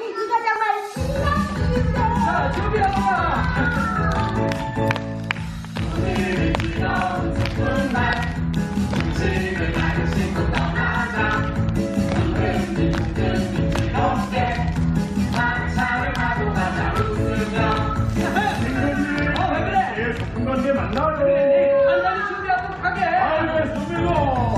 이거 정말 신나는데. 자, 준비하라. 오늘은 즐거운 소풍날 음식을 가르치고 떠나자. 둥근히 즐겁게 한차를 하고 가자 웃으며. 왜 그래? 예, 소풍 관계 만나요. 그래, 한 잔이 준비하고 가게. 알겠습니다.